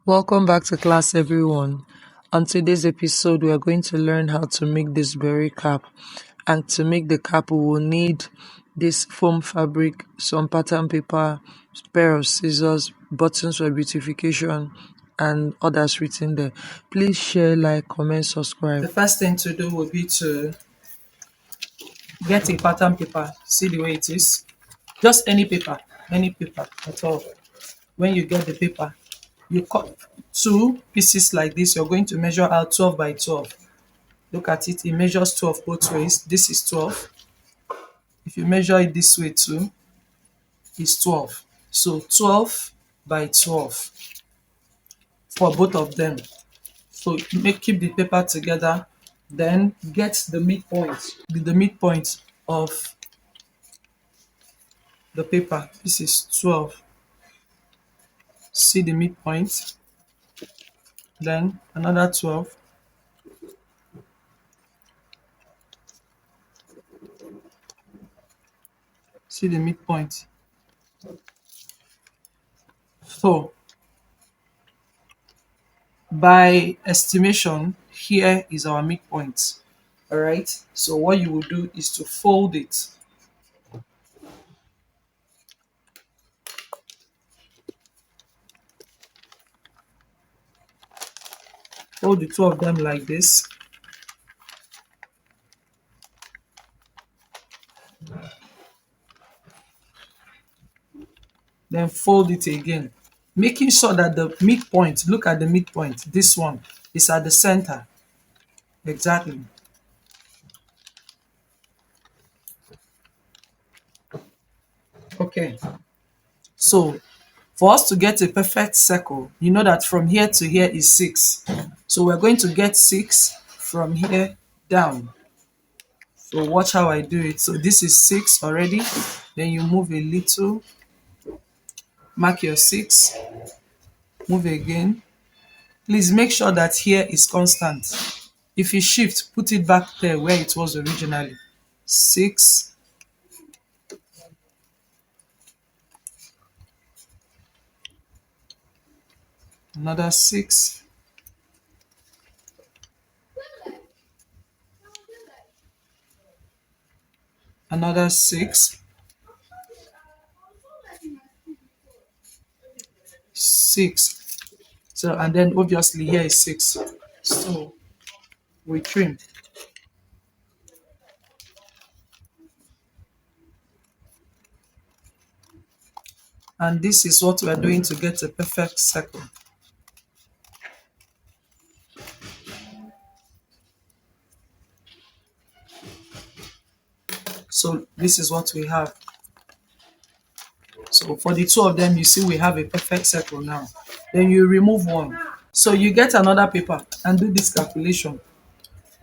Welcome back to class, everyone. On today's episode, we are going to learn how to make this berry cap. And to make the cap, we will need this foam fabric, some pattern paper, pair of scissors, buttons for beautification, and others written there. Please share, like, comment, subscribe. The first thing to do would be to get a pattern paper. See the way it is. Just any paper at all. When you get the paper, you cut two pieces like this. You're going to measure out 12 by 12. Look at it, it measures 12 both ways. This is 12. If you measure it this way too, it's 12. So 12 by 12 for both of them. So keep the paper together, then get the midpoint of the paper. This is 12. See the midpoint, then another 12. See the midpoint. So by estimation, here is our midpoint. All right. So what you will do is to fold it. Fold the two of them like this. Then fold it again, making sure that the midpoint, look at the midpoint, this one is at the center. Exactly. Okay. So for us to get a perfect circle, you know that from here to here is 6. So we're going to get 6 from here down. So watch how I do it. So this is 6 already. Then you move a little, mark your 6, move again. Please make sure that here is constant. If you shift, put it back there where it was originally. 6, another 6, another 6, 6. So, and then obviously here is 6. So we trim. And this is what we are doing to get a perfect circle. So this is what we have. So for the two of them, you see we have a perfect circle now. Then you remove one. So you get another paper and do this calculation.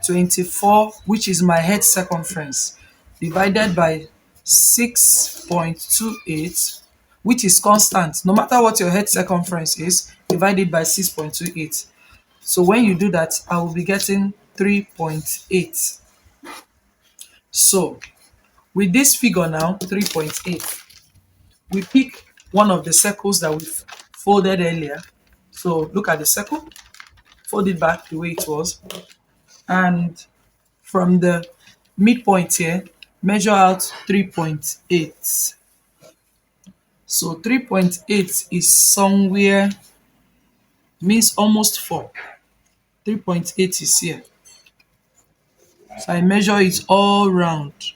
24, which is my head circumference, divided by 6.28, which is constant. No matter what your head circumference is, divided by 6.28. So when you do that, I will be getting 3.8. So with this figure now, 3.8, we pick one of the circles that we folded earlier. So look at the circle, fold it back the way it was, and from the midpoint here, measure out 3.8. So 3.8 is somewhere, means almost 4. 3.8 is here. So I measure it all round.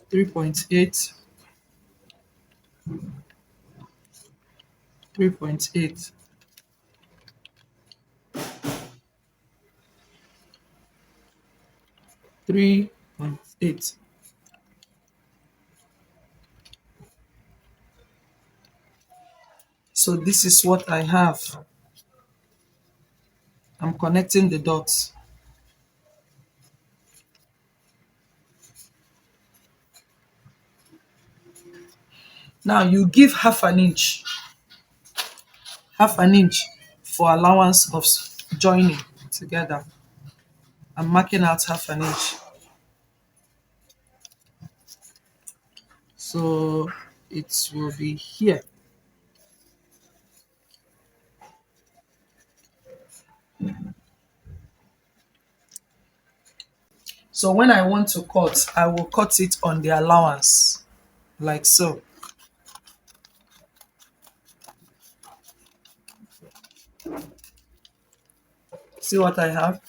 3.8, 3.8. 3.8. So this is what I have. I'm connecting the dots. Now you give half an inch for allowance of joining together. I'm marking out half an inch. So it will be here. So when I want to cut, I will cut it on the allowance, like so. See what I have?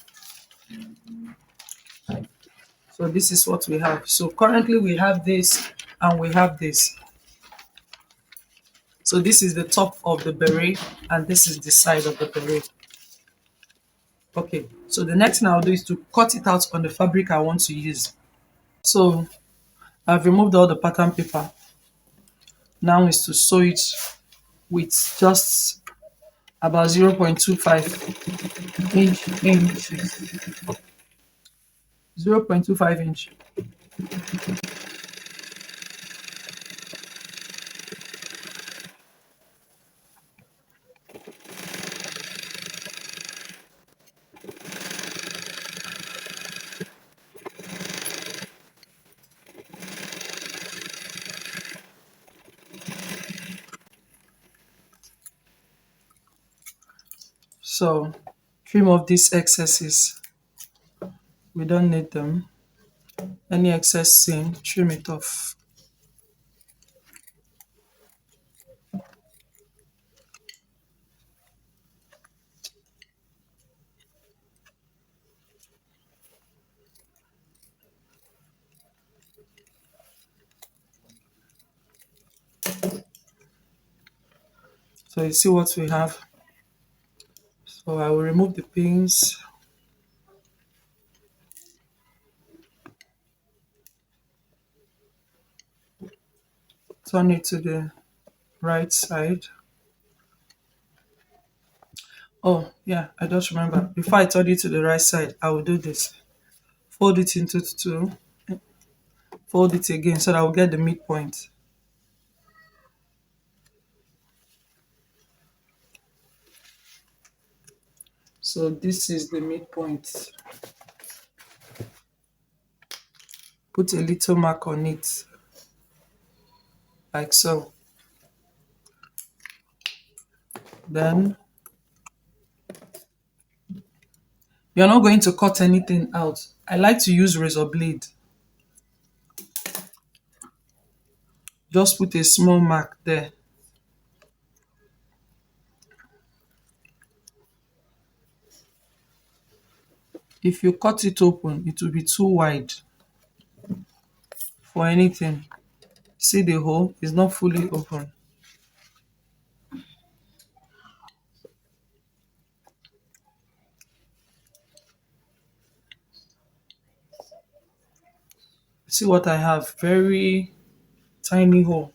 So this is what we have. So currently we have this and we have this. So this is the top of the beret and this is the side of the beret. Okay, so the next thing I'll do is to cut it out on the fabric I want to use. So I've removed all the pattern paper. Now is to sew it with just about 0.25 inches. 0.25 inch. So trim off these excesses. We don't need them. Any excess seam, trim it off. So you see what we have. So I will remove the pins. Turn it to the right side. Oh yeah, I just remember. Before I turn it to the right side, I will do this. Fold it into two. Fold it again so that I will get the midpoint. So this is the midpoint. Put a little mark on it, like so. Then you're not going to cut anything out. I like to use razor blade. Just put a small mark there. If you cut it open, it will be too wide for anything. See the hole is not fully open. See what I have? Very tiny hole.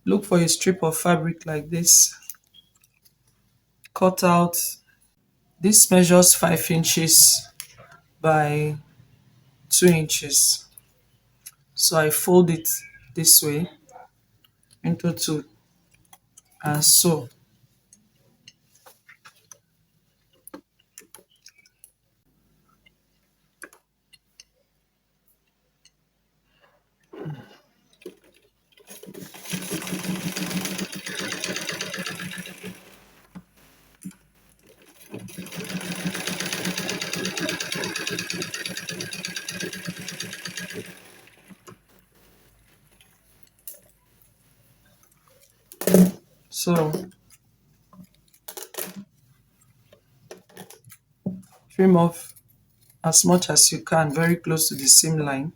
Look for a strip of fabric like this. Cut out. This measures 5 inches by 2 inches. So I fold it this way into two and sew. So trim off as much as you can, very close to the seam line.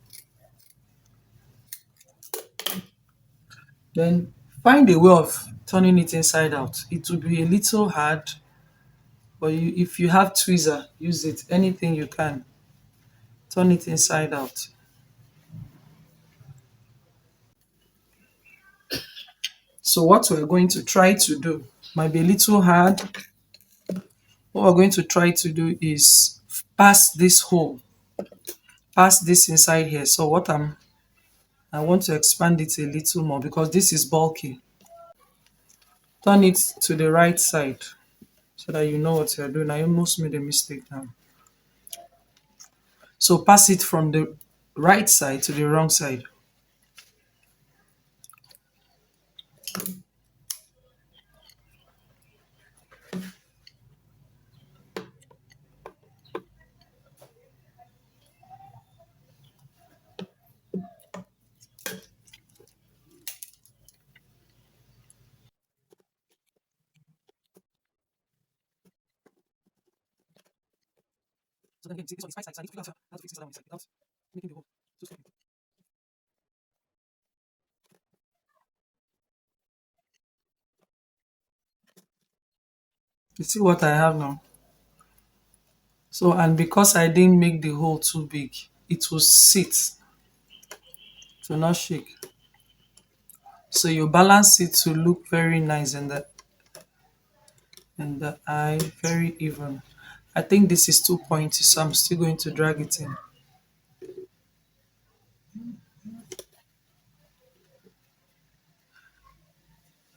Then find a way of turning it inside out. It will be a little hard, but if you have tweezer, use it. Anything you can. Turn it inside out. So what we're going to try to do might be a little hard. What we're going to try to do is pass this hole, pass this inside here. So I want to expand it a little more because this is bulky. Turn it to the right side so that you know what you're doing. I almost made a mistake now. So pass it from the right side to the wrong side. You see what I have now? So, and because I didn't make the hole too big, it will sit, to not shake. So you balance it to look very nice in the eye, very even. I think this is too pointy, so I'm still going to drag it in.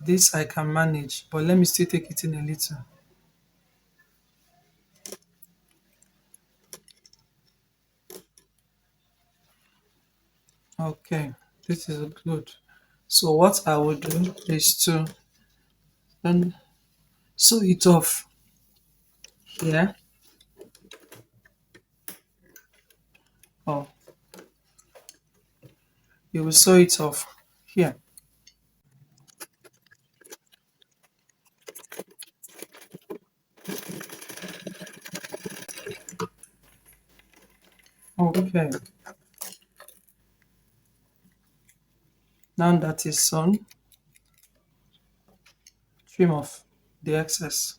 This I can manage, but let me still take it in a little. Okay, this is good. So what I will do is to then sew it off here. Oh, you will sew it off here. Okay, now that is sewn, trim off the excess.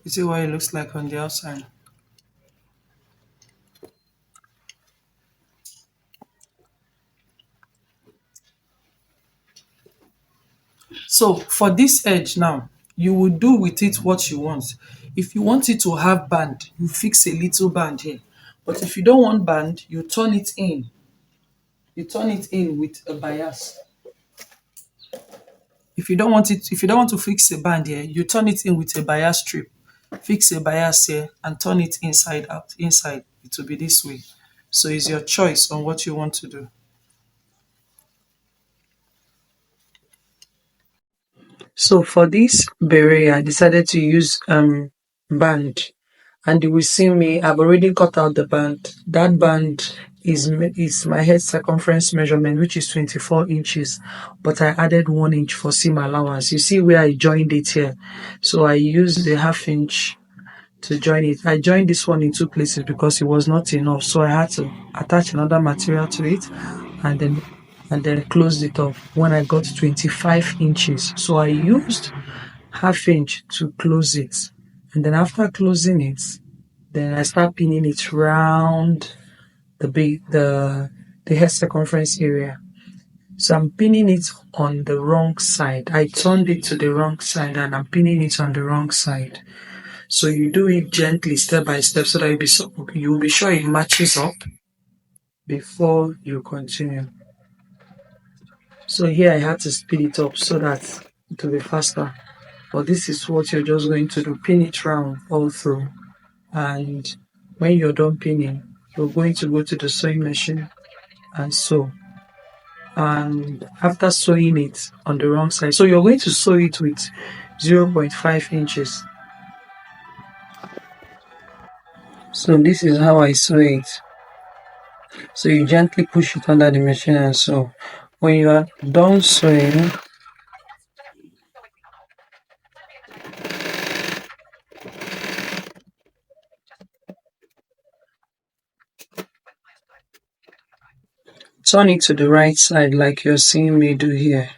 You see what it looks like on the outside. So for this edge now, you will do with it what you want. If you want it to have band, you fix a little band here. But if you don't want band, you turn it in. You turn it in with a bias. If you don't want to fix a band here, you turn it in with a bias strip. Fix a bias here and turn it inside out. Inside, it will be this way. So it's your choice on what you want to do. So for this beret, I decided to use band, and you will see me. I've already cut out the band. That band is my head circumference measurement, which is 24 inches, but I added 1 inch for seam allowance. You see where I joined it here. So I used the half inch to join it. I joined this one in two places because it was not enough, so I had to attach another material to it, and then closed it off when I got 25 inches. So I used half inch to close it, and then after closing it, then I start pinning it round the head circumference area. So I'm pinning it on the wrong side. I turned it to the wrong side and I'm pinning it on the wrong side. So you do it gently, step by step, so that you'll be sure it matches up before you continue. So here I had to speed it up so that it will be faster. But this is what you're just going to do. Pin it round all through. And when you're done pinning, you're going to go to the sewing machine and sew. And after sewing it on the wrong side, so you're going to sew it with 0.5 inches. So this is how I sew it. So you gently push it under the machine and sew. When you are done sewing, turn it to the right side like you're seeing me do here.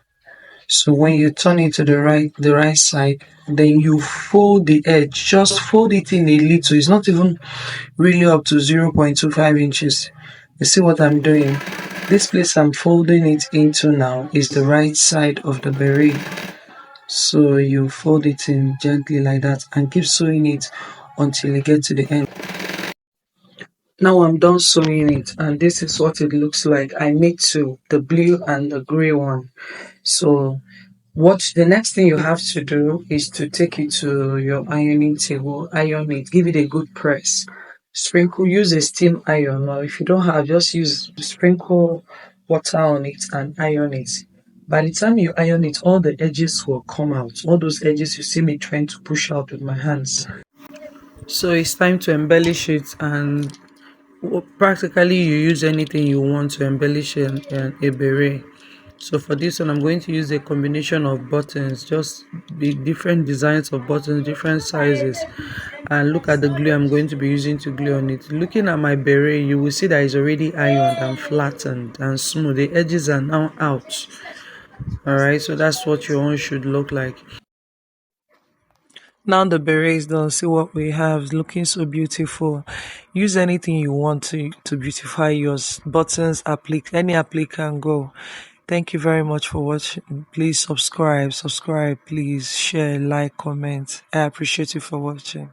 So when you turn it to the right side, then you fold the edge. Just fold it in a little. It's not even really up to 0.25 inches. You see what I'm doing? This place I'm folding it into now is the right side of the beret. So you fold it in gently like that and keep sewing it until you get to the end. Now I'm done sewing it, and this is what it looks like. I made two, the blue and the gray one. So what the next thing you have to do is to take it to your ironing table, iron it, give it a good press. Sprinkle, use a steam iron, or if you don't have, just use sprinkle water on it and iron it. By the time you iron it, all the edges will come out. All those edges you see me trying to push out with my hands. So it's time to embellish it, and practically you use anything you want to embellish a beret. So for this one, I'm going to use a combination of buttons, just the different designs of buttons, different sizes. And look at the glue I'm going to be using to glue on it. Looking at my beret, you will see that it's already ironed and flattened and smooth. The edges are now out. Alright, so that's what your own should look like. Now the beret is done. See what we have. It's looking so beautiful. Use anything you want to beautify yours. Buttons, applique, any applique can go. Thank you very much for watching. Please subscribe, please share, like, comment. I appreciate you for watching.